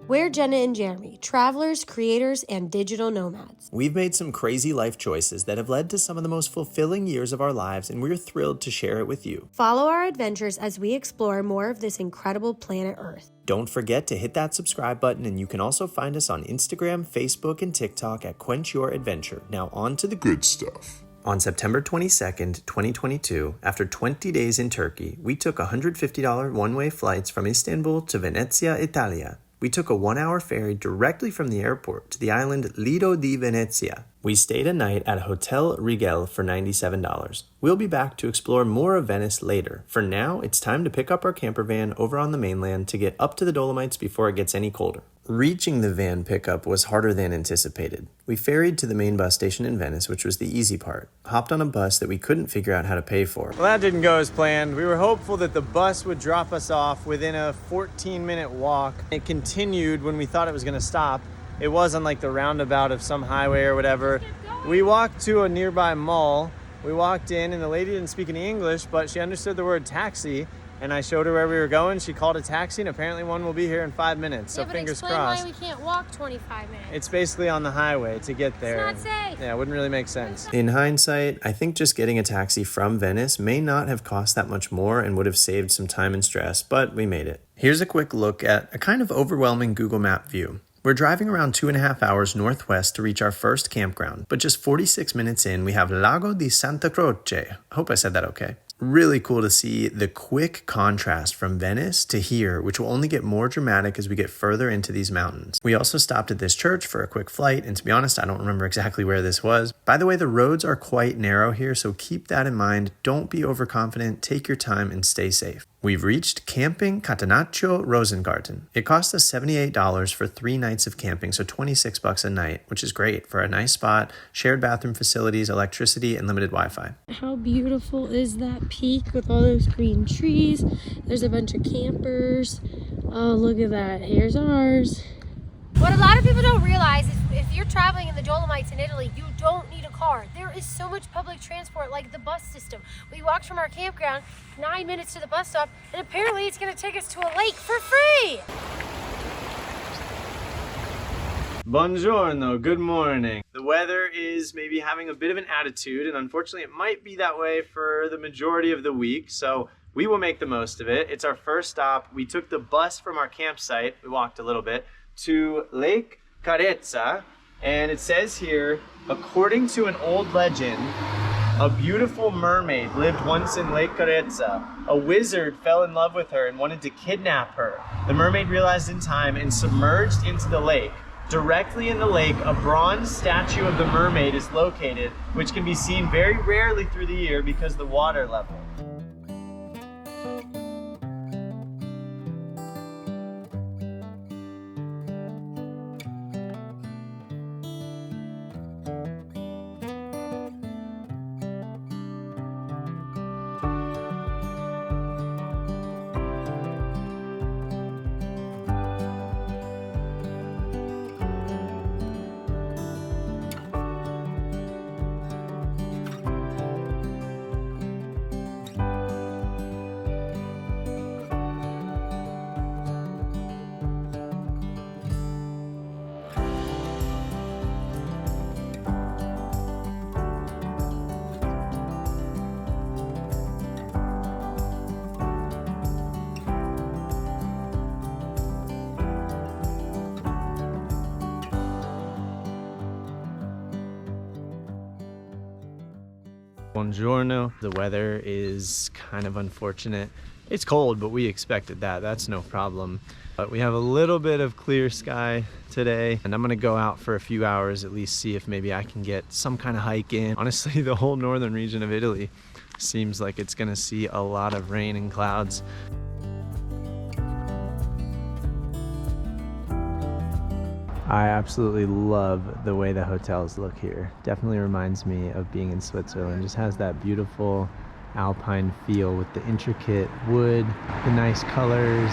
We're Jenna and Jeremy, travelers, creators, and digital nomads. We've made some crazy life choices that have led to some of the most fulfilling years of our lives, and we're thrilled to share it with you. Follow our adventures as we explore more of this incredible planet Earth. Don't forget to hit that subscribe button, and you can also find us on Instagram, Facebook, and TikTok at Quench Your Adventure. Now on to the good stuff. On September 22nd, 2022, after 20 days in Turkey, we took $150 one-way flights from Istanbul to Venezia, Italia. We took a 1-hour ferry directly from the airport to the island Lido di Venezia. We stayed a night at Hotel Rigel for $97. We'll be back to explore more of Venice later. For now, it's time to pick up our camper van over on the mainland to get up to the Dolomites before it gets any colder. Reaching the van pickup was harder than anticipated. We ferried to the main bus station in Venice, which was the easy part. Hopped on a bus that we couldn't figure out how to pay for. Well, that didn't go as planned. We were hopeful that the bus would drop us off within a 14-minute walk. It continued when we thought it was going to stop. It was on like the roundabout of some highway or whatever. We walked to a nearby mall. We walked in and the lady didn't speak any English, but she understood the word taxi. And I showed her where we were going. She called a taxi, and apparently one will be here in 5 minutes. So fingers crossed. Why we can't walk 25 minutes. It's basically on the highway to get there. It's not safe. Yeah, it wouldn't really make sense. In hindsight, I think just getting a taxi from Venice may not have cost that much more and would have saved some time and stress, but we made it. Here's a quick look at a kind of overwhelming Google Map view. We're driving around 2.5 hours northwest to reach our first campground, but just 46 minutes in, we have Lago di Santa Croce. I hope I said that okay. Really cool to see the quick contrast from Venice to here, which will only get more dramatic as we get further into these mountains. We also stopped at this church for a quick flight, and to be honest, I don't remember exactly where this was. By the way, the roads are quite narrow here, so keep that in mind. Don't be overconfident, take your time, and stay safe. We've reached Camping Catenaccio Rosengarten. It cost us $78 for 3 nights of camping, so $26 a night, which is great for a nice spot, shared bathroom facilities, electricity, and limited Wi-Fi. How beautiful is that peak with all those green trees? There's a bunch of campers. Oh, look at that. Here's ours. What a lot of people don't realize is if you're traveling in the Dolomites in Italy, you don't need a car. There is so much public transport, like the bus system. We walked from our campground 9 minutes to the bus stop, and apparently it's going to take us to a lake for free. Buongiorno, good morning. The weather is maybe having a bit of an attitude, and unfortunately it might be that way for the majority of the week, so we will make the most of it. It's our first stop. We took the bus from our campsite, we walked a little bit, to Lake Carezza, and it says here, according to an old legend, a beautiful mermaid lived once in Lake Carezza. A wizard fell in love with her and wanted to kidnap her. The mermaid realized in time and submerged into the lake. Directly in the lake, a bronze statue of the mermaid is located, which can be seen very rarely through the year because of the water level. Buongiorno. The weather is kind of unfortunate. It's cold, but we expected that. That's no problem. But we have a little bit of clear sky today, and I'm gonna go out for a few hours, at least see if maybe I can get some kind of hike in. Honestly, the whole northern region of Italy seems like it's gonna see a lot of rain and clouds. I absolutely love the way the hotels look here. Definitely reminds me of being in Switzerland. Just has that beautiful alpine feel with the intricate wood, the nice colors,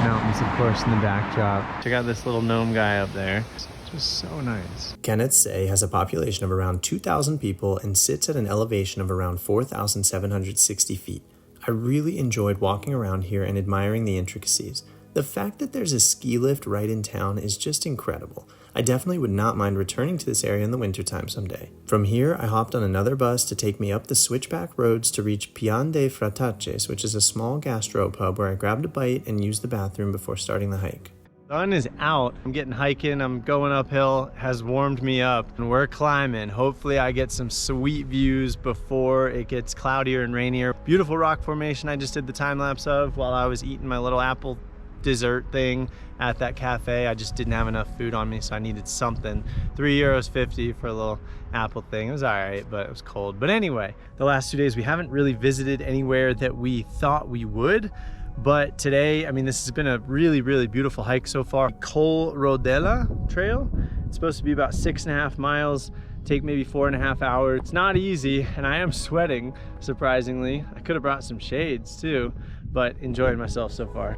mountains of course in the backdrop. Check out this little gnome guy up there. Just so nice. Canazei has a population of around 2,000 people and sits at an elevation of around 4,760 feet. I really enjoyed walking around here and admiring the intricacies. The fact that there's a ski lift right in town is just incredible. I definitely would not mind returning to this area in the wintertime someday. From here, I hopped on another bus to take me up the switchback roads to reach Piana dei Frataces, which is a small gastro pub where I grabbed a bite and used the bathroom before starting the hike. Sun is out. I'm getting hiking. I'm going uphill. Has warmed me up. And we're climbing. Hopefully I get some sweet views before it gets cloudier and rainier. Beautiful rock formation I just did the time lapse of while I was eating my little apple dessert thing at that cafe. I just didn't have enough food on me, so I needed something. €3.50 for a little apple thing. It was all right, but it was cold. But anyway, the last 2 days we haven't really visited anywhere that we thought we would. But today, I mean, this has been a really, really beautiful hike so far. Col Rodella trail. It's supposed to be about 6.5 miles, take maybe 4.5 hours. It's not easy, and I am sweating, surprisingly. I could have brought some shades too, but enjoyed myself so far.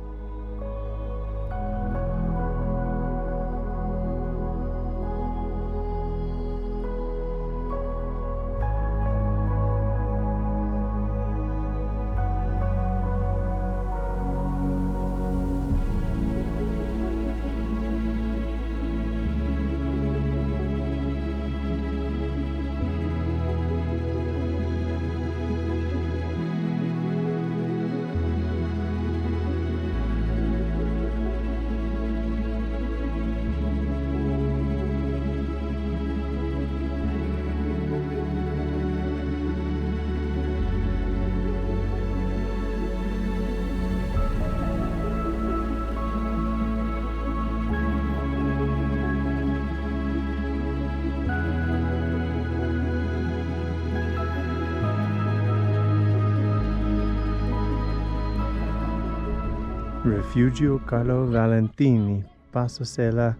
Refugio Carlo Valentini, Passo Sella.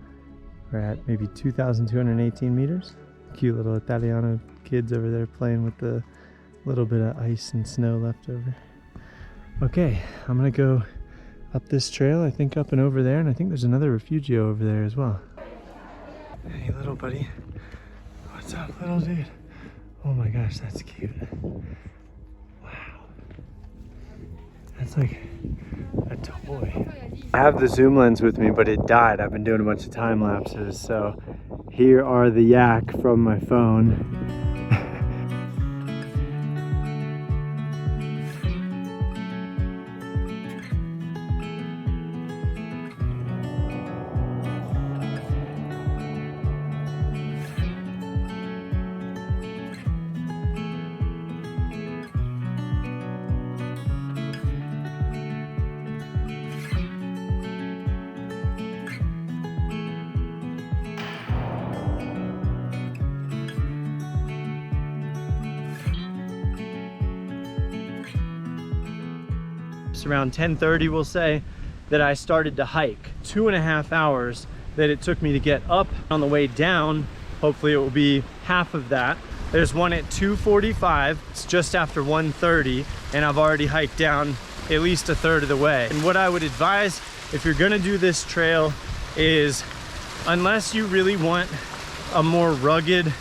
We're at maybe 2,218 meters. Cute little Italiano kids over there playing with the little bit of ice and snow left over. Okay, I'm gonna go up this trail, I think up and over there, and I think there's another Refugio over there as well. Hey little buddy. What's up, little dude? Oh my gosh, that's cute. Wow. That's like a toy. I have the zoom lens with me, but it died. I've been doing a bunch of time lapses, so here are the yak from my phone. Around 10:30, we'll say, that I started to hike. 2.5 hours that it took me to get up. On the way down, hopefully it will be half of that. There's one at 2:45, it's just after 1:30, and I've already hiked down at least a third of the way. And what I would advise if you're gonna do this trail is, unless you really want a more rugged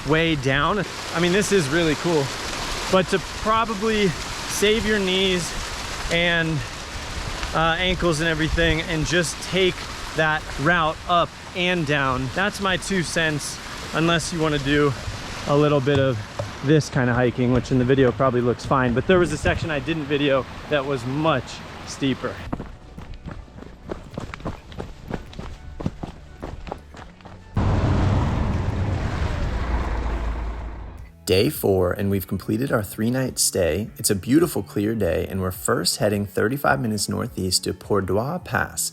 way down, I mean, this is really cool, but to probably save your knees and ankles and everything and just take that route up and down. That's my 2 cents, unless you want to do a little bit of this kind of hiking, which in the video probably looks fine, but there was a section I didn't video that was much steeper. Day 4, and we've completed our 3-night stay. It's a beautiful clear day, and we're first heading 35 minutes northeast to Pordoi Pass.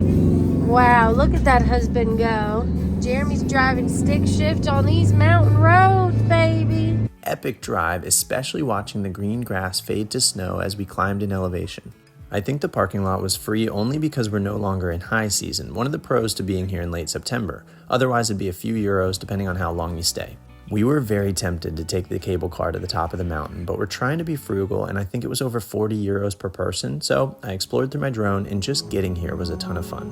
Wow, look at that husband go. Jeremy's driving stick shift on these mountain roads, baby. Epic drive, especially watching the green grass fade to snow as we climbed in elevation. I think the parking lot was free only because we're no longer in high season, one of the pros to being here in late September. Otherwise it'd be a few euros depending on how long you stay. We were very tempted to take the cable car to the top of the mountain, but we're trying to be frugal, and I think it was over 40 euros per person, so I explored through my drone, and just getting here was a ton of fun.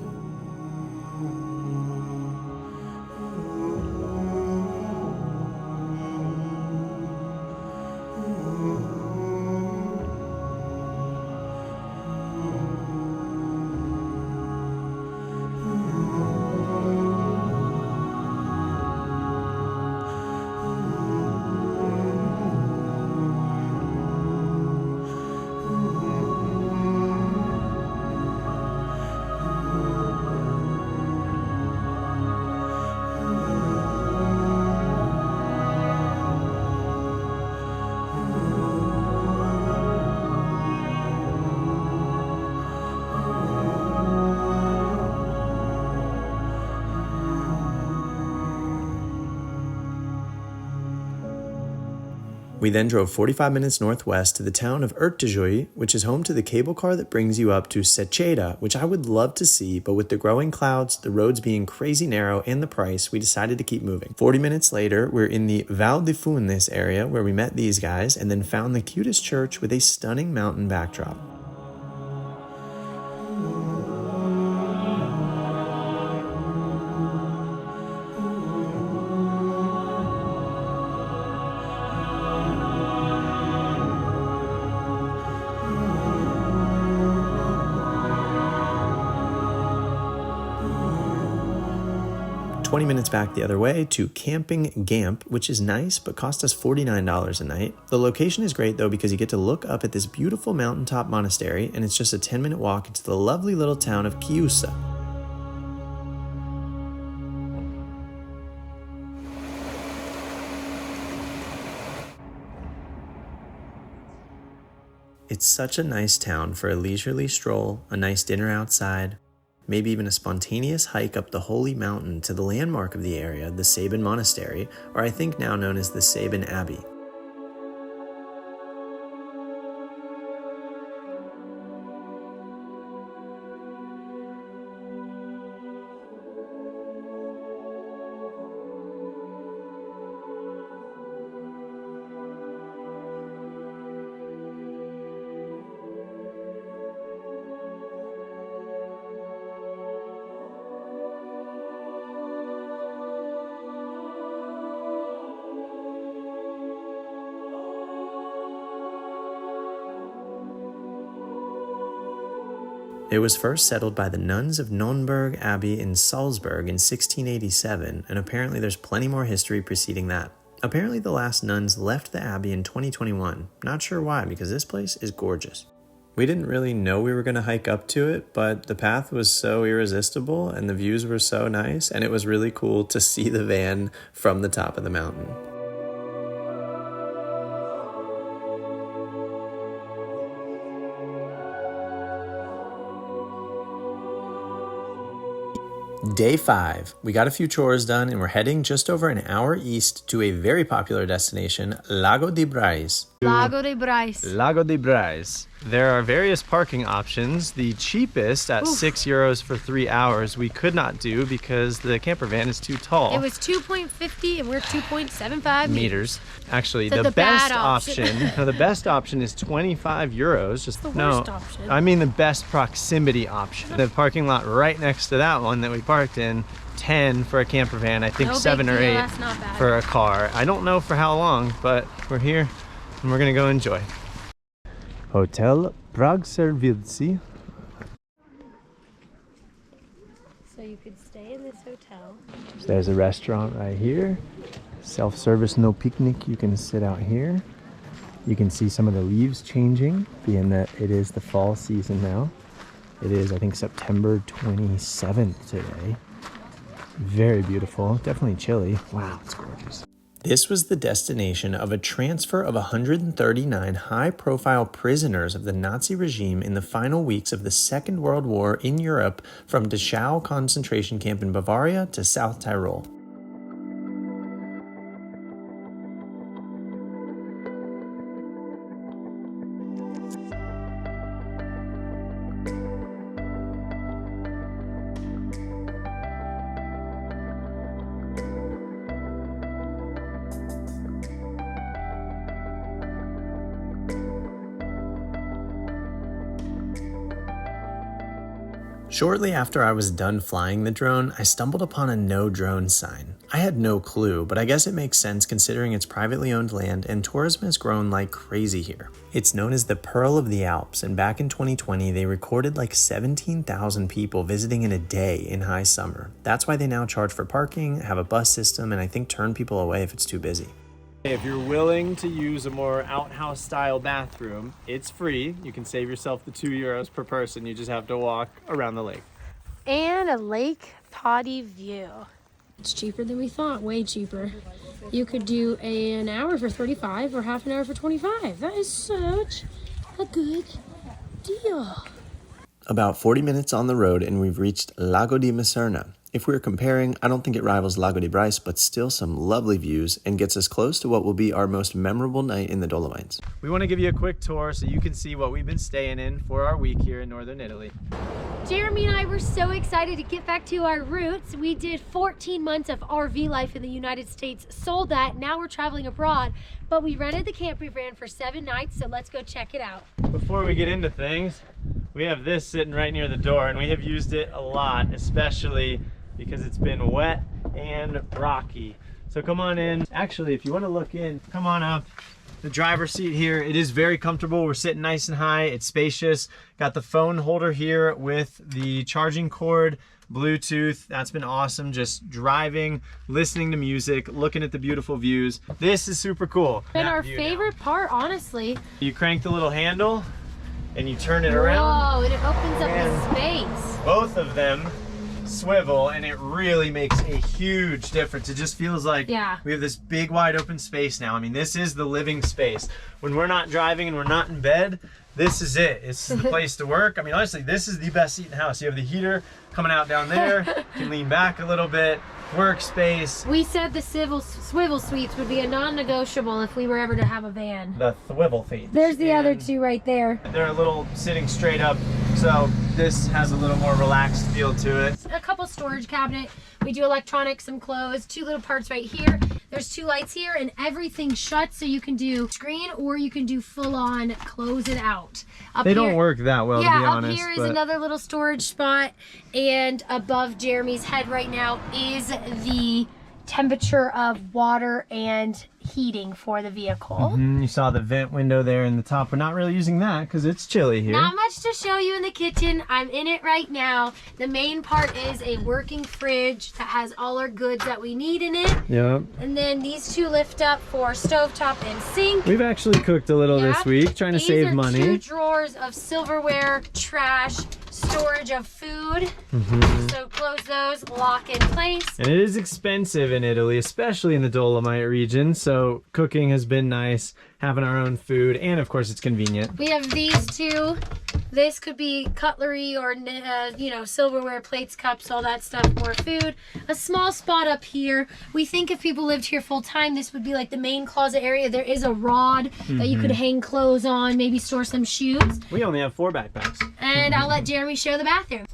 We then drove 45 minutes northwest to the town of Pordoi, which is home to the cable car that brings you up to Seceda, which I would love to see, but with the growing clouds, the roads being crazy narrow, and the price, we decided to keep moving. 40 minutes later, we're in the Val di Funes area where we met these guys and then found the cutest church with a stunning mountain backdrop. Minutes back the other way to Camping Gamp, which is nice but cost us $49 a night. The location is great though because you get to look up at this beautiful mountaintop monastery, and it's just a 10-minute walk into the lovely little town of Chiusa. It's such a nice town for a leisurely stroll, a nice dinner outside, maybe even a spontaneous hike up the holy mountain to the landmark of the area, the Sabin Monastery, or I think now known as the Sabin Abbey. It was first settled by the nuns of Nonnberg Abbey in Salzburg in 1687, and apparently there's plenty more history preceding that. Apparently the last nuns left the abbey in 2021. Not sure why, because this place is gorgeous. We didn't really know we were going to hike up to it, but the path was so irresistible and the views were so nice, and it was really cool to see the van from the top of the mountain. Day 5. We got a few chores done and we're heading just over an hour east to a very popular destination, Lago di Braies. Lago de Braies. Lago di Braies. There are various parking options. The cheapest at €6 for 3 hours we could not do because the camper van is too tall. It was 2.50 and we're 2.75 meters. Actually, So the best bad option. no, the best option is €25. Just the worst option. I mean the best proximity option. The parking lot right next to that one that we parked in, 10 for a camper van. I think No 7 big or deal, 8 that's not bad. for a car. I don't know for how long, but we're here and we're gonna go enjoy. Hotel Prague Servici. So you could stay in this hotel. So there's a restaurant right here. Self-service, no picnic. You can sit out here. You can see some of the leaves changing, being that it is the fall season now. It is, I think, September 27th today. Very beautiful. Definitely chilly. Wow, it's gorgeous. This was the destination of a transfer of 139 high-profile prisoners of the Nazi regime in the final weeks of the Second World War in Europe from Dachau concentration camp in Bavaria to South Tyrol. Shortly after I was done flying the drone, I stumbled upon a no drone sign. I had no clue, but I guess it makes sense considering it's privately owned land and tourism has grown like crazy here. It's known as the Pearl of the Alps, and back in 2020, they recorded like 17,000 people visiting in a day in high summer. That's why they now charge for parking, have a bus system, and I think turn people away if it's too busy. If you're willing to use a more outhouse style bathroom, it's free. You can save yourself the €2 per person. You just have to walk around the lake. And a lake potty view. It's cheaper than we thought, way cheaper. You could do an hour for 35 or half an hour for 25. That is such a good deal. About 40 minutes on the road and we've reached Lago di Misurna. If we're comparing, I don't think it rivals Lago di Braies, but still some lovely views and gets us close to what will be our most memorable night in the Dolomites. We want to give you a quick tour so you can see what we've been staying in for our week here in northern Italy. Jeremy and I were so excited to get back to our roots. We did 14 months of RV life in the United States, sold that, now we're traveling abroad, but we rented the Campervan for 7 nights, so let's go check it out. Before we get into things, we have this sitting right near the door, and we have used it a lot, especially because it's been wet and rocky. So come on in. Actually, if you want to look in, come on up. The driver's seat here, it is very comfortable. We're sitting nice and high. It's spacious. Got the phone holder here with the charging cord, Bluetooth. That's been awesome. Just driving, listening to music, looking at the beautiful views. This is super cool. And our favorite part, honestly. You crank the little handle and you turn it around. Whoa, and it opens up the space. Both of them swivel, and it really makes a huge difference. It just feels like we have this big wide open space now. I mean, this is the living space. When we're not driving and we're not in bed, this is it. It's the place to work. I mean, honestly, this is the best seat in the house. You have the heater coming out down there. You can lean back a little bit. Workspace. We said the swivel suites would be a non-negotiable if we were ever to have a van. The swivel feet. There's the other two right there. They're a little sitting straight up, so this has a little more relaxed feel to it. A couple storage cabinet. We do electronics, some clothes, 2 little parts right here. There's 2 lights here, and everything shuts, so you can do screen or you can do full-on close it out. They don't work that well, to be honest. Up here is another little storage spot, and above Jeremy's head right now is the temperature of water and heating for the vehicle. You saw the vent window there in the top. We're not really using that because it's chilly here. Not much to show you in the kitchen. I'm in it right now. The main part is a working fridge that has all our goods that we need in it. Yep. And then these 2 lift up for stovetop and sink. We've actually cooked a little this week, trying to save money. These are 2 drawers of silverware, trash, storage of food. So close those, lock in place. And it is expensive in Italy, especially in the Dolomite region. So cooking has been nice, having our own food, and of course it's convenient. We have these 2. This could be cutlery or, you know, silverware, plates, cups, all that stuff, more food. A small spot up here. We think if people lived here full time, this would be like the main closet area. There is a rod that you could hang clothes on, maybe store some shoes. We only have 4 backpacks. And I'll let Jeremy show the bathroom.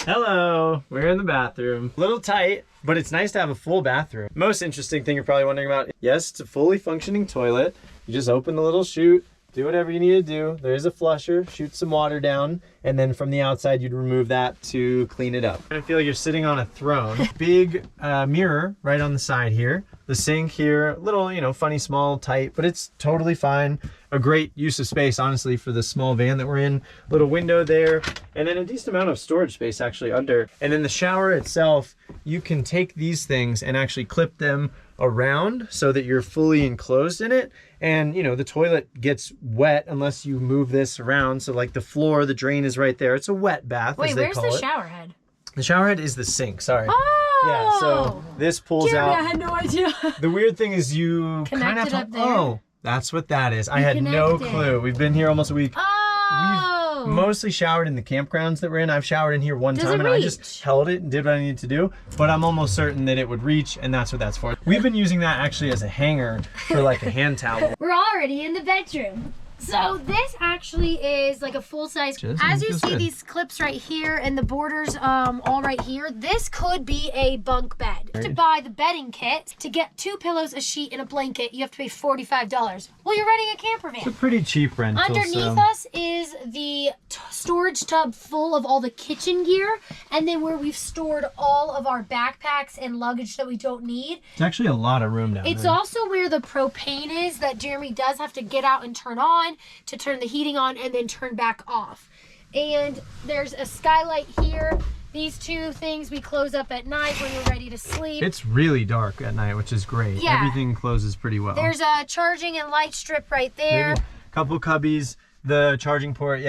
Hello, we're in the bathroom. A little tight, but it's nice to have a full bathroom. Most interesting thing you're probably wondering about, yes, it's a fully functioning toilet. You just open the little chute, do whatever you need to do. There is a flusher, shoot some water down, and then from the outside you'd remove that to clean it up. I feel like you're sitting on a throne. Big mirror right on the side here. The sink here, little, you know, funny, small, tight, but it's totally fine. A great use of space, honestly, for the small van that we're in. Little window there, and then a decent amount of storage space actually under. And then the shower itself, you can take these things and actually clip them around so that you're fully enclosed in it. And, you know, the toilet gets wet unless you move this around. So like the floor, the drain is right there. It's a wet bath, as they call it. Wait, where's the shower head? The shower head is the sink, sorry. Oh! Yeah, so this pulls out. I had no idea. The weird thing is you kind of have to, oh, that's what that is. I had no clue. We've been here almost a week. Oh! We've mostly showered in the campgrounds that we're in. I've showered in here one time and I just held it and did what I needed to do, but I'm almost certain that it would reach, and that's what that's for. We've been using that actually as a hanger for like a hand towel. We're already in the bedroom. So this actually is like a full size. As you see these clips right here and the borders all right here, this could be a bunk bed. To buy the bedding kit, to get 2 pillows, a sheet, and a blanket, you have to pay $45. Well, you're renting a camper van. It's a pretty cheap rental. Underneath us is the storage tub full of all the kitchen gear, and then where we've stored all of our backpacks and luggage that we don't need. It's actually a lot of room down there. It's also where the propane is that Jeremy does have to get out and turn on to turn the heating on and then turn back off. And there's a skylight here. These 2 things we close up at night when we're ready to sleep. It's really dark at night, which is great. Yeah. Everything closes pretty well. There's a charging and light strip right there. Maybe a couple cubbies, the charging port,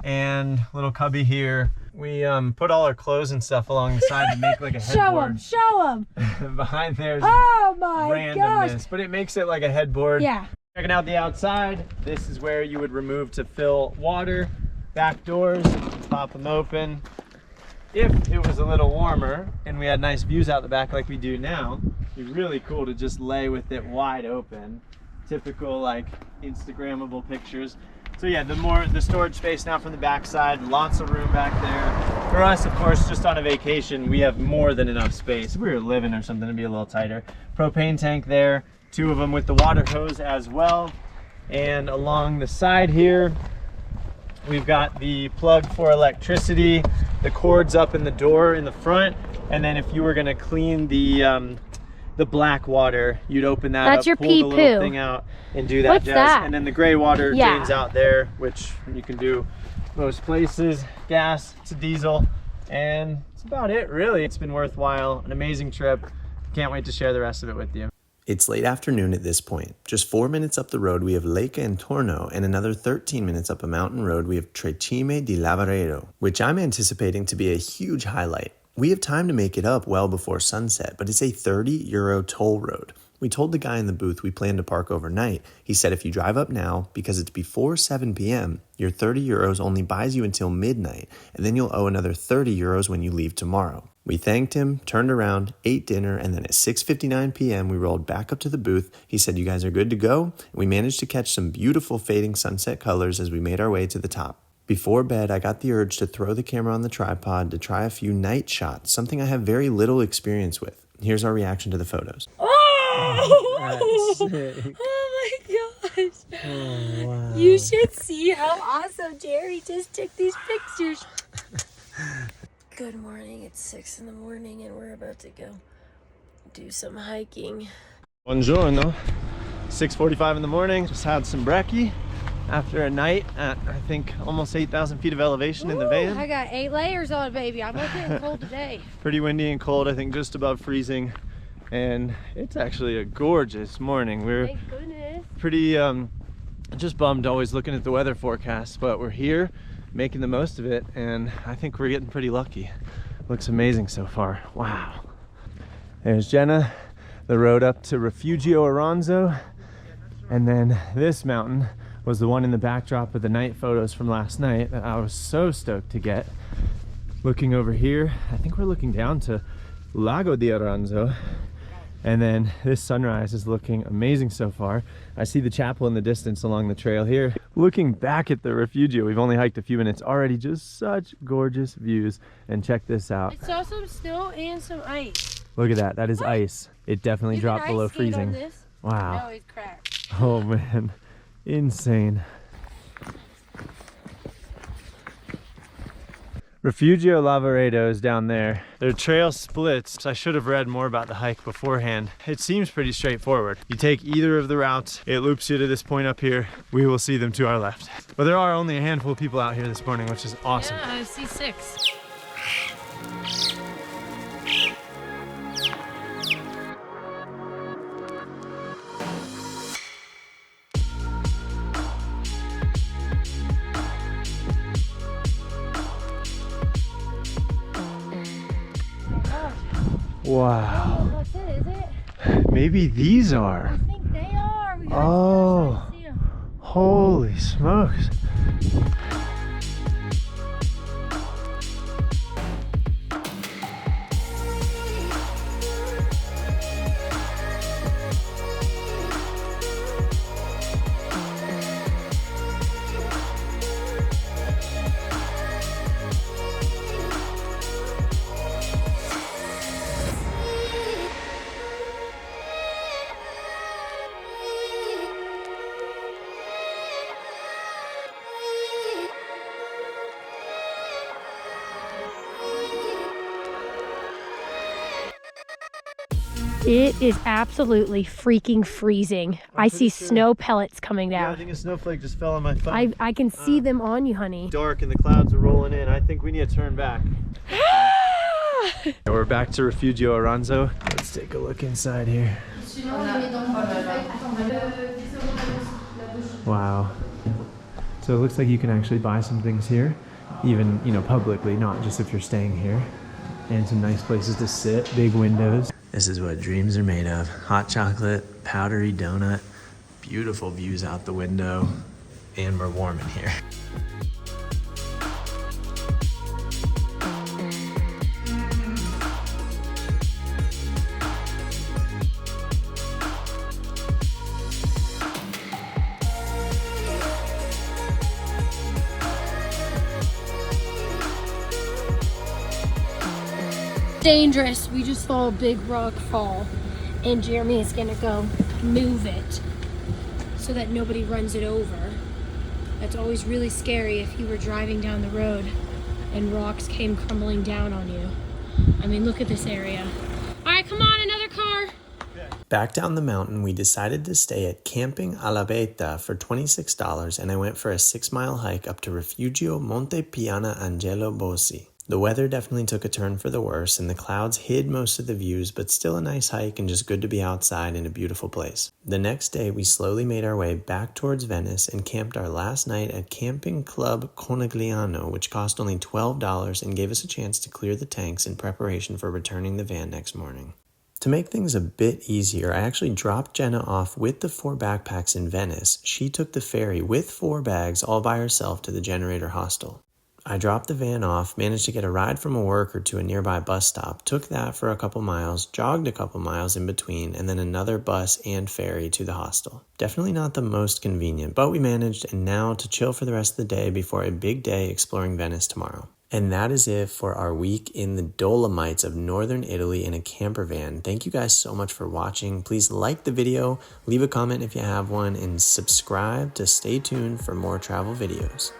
and a little cubby here. We put all our clothes and stuff along the side to make like a headboard. Show them. Behind there's oh my randomness, gosh. But it makes it like a headboard. Yeah. Checking out the outside, this is where you would remove to fill water. Back doors, pop them open. if it was a little warmer and we had nice views out the back like we do now, it'd be really cool to just lay with it wide open. Typical like Instagrammable pictures. So yeah, the storage space now from the backside, lots of room back there. For us, of course, just on a vacation, we have more than enough space. If we were living or something, it'd be a little tighter. Propane tank there, 2 of them with the water hose as well. And along the side here, we've got the plug for electricity, the cords up in the door in the front, and then if you were gonna clean the black water, you'd open that That's up, your pull the little pee-poo. thing out, and do that. What's jazz. that? And then the gray water Yeah. drains out there, which you can do most places. Gas, it's a diesel, and that's about it, really. It's been worthwhile, an amazing trip. Can't wait to share the rest of it with you. It's late afternoon at this point. Just 4 minutes up the road, we have Lake Entorno, and another 13 minutes up a mountain road, we have Cime di Lavaredo, which I'm anticipating to be a huge highlight. We have time to make it up well before sunset, but it's a €30 toll road. We told the guy in the booth we plan to park overnight. He said if you drive up now, because it's before 7 p.m., your €30 only buys you until midnight, and then you'll owe another €30 when you leave tomorrow. We thanked him, turned around, ate dinner, and then at 6:59 p.m. we rolled back up to the booth. He said, "You guys are good to go?" And we managed to catch some beautiful fading sunset colors as we made our way to the top. Before bed, I got the urge to throw the camera on the tripod to try a few night shots, something I have very little experience with. Here's our reaction to the photos. Oh my gosh. Oh, wow. You should see how awesome Jerry just took these pictures. Good morning. It's 6 in the morning and we're about to go do some hiking. Buongiorno. 6:45 in the morning. Just had some brekkie after a night at, I think, almost 8,000 feet of elevation in the van. I got 8 layers on, baby. I'm not getting cold today. Pretty windy and cold, I think just above freezing. And it's actually a gorgeous morning. We're Thank goodness. pretty just bummed always looking at the weather forecast, but we're here making the most of it, and I think we're getting pretty lucky. Looks amazing so far. Wow. There's Jenna, the road up to Refugio Aranzo, and then this mountain was the one in the backdrop of the night photos from last night that I was so stoked to get. Looking over here, I think we're looking down to Lago di Aranzo. And then this sunrise is looking amazing so far. I see the chapel in the distance along the trail here. Looking back at the Refugio, we've only hiked a few minutes already, just such gorgeous views. And check this out. I saw some snow and some ice. Look at that, that is ice. It definitely You can dropped below ice skate on freezing. this? Wow. No, it's cracked. Oh man, insane. Refugio Lavaredo is down there. Their trail splits. I should have read more about the hike beforehand. It seems pretty straightforward. You take either of the routes, it loops you to this point up here. We will see them to our left. But there are only a handful of people out here this morning, which is awesome. Yeah, I see 6. Wow. Oh, that's it, is it? Maybe these are. I think they are. We gotta Oh. see 'em. Holy smokes. It is absolutely freaking freezing. I see snow pellets coming Yeah, I down. think a snowflake just fell on my phone. I can see them on you, honey. Dark and the clouds are rolling in. I think we need to turn back. We're back to Refugio Aranzo. Let's take a look inside here. Wow. So it looks like you can actually buy some things here, even, you know, publicly, not just if you're staying here. And some nice places to sit, big windows. This is what dreams are made of. Hot chocolate, powdery donut, beautiful views out the window, and we're warm in here. dangerous. We just saw a big rock fall, and Jeremy is gonna go move it so that nobody runs it over. That's always really scary if you were driving down the road and rocks came crumbling down on you. I mean, look at this area. All right, come on, another car. Back down the mountain, we decided to stay at Camping a la Beta for $26, and I went for a 6-mile hike up to Refugio Monte Piana Angelo Bossi. The weather definitely took a turn for the worse, and the clouds hid most of the views, but still a nice hike and just good to be outside in a beautiful place. The next day, we slowly made our way back towards Venice and camped our last night at Camping Club Conegliano, which cost only $12 and gave us a chance to clear the tanks in preparation for returning the van next morning. To make things a bit easier, I actually dropped Jenna off with the 4 backpacks in Venice. She took the ferry with 4 bags all by herself to the Generator Hostel. I dropped the van off, managed to get a ride from a worker to a nearby bus stop, took that for a couple miles, jogged a couple miles in between, and then another bus and ferry to the hostel. Definitely not the most convenient, but we managed, and now to chill for the rest of the day before a big day exploring Venice tomorrow. And that is it for our week in the Dolomites of northern Italy in a camper van. Thank you guys so much for watching. Please like the video, leave a comment if you have one, and subscribe to stay tuned for more travel videos.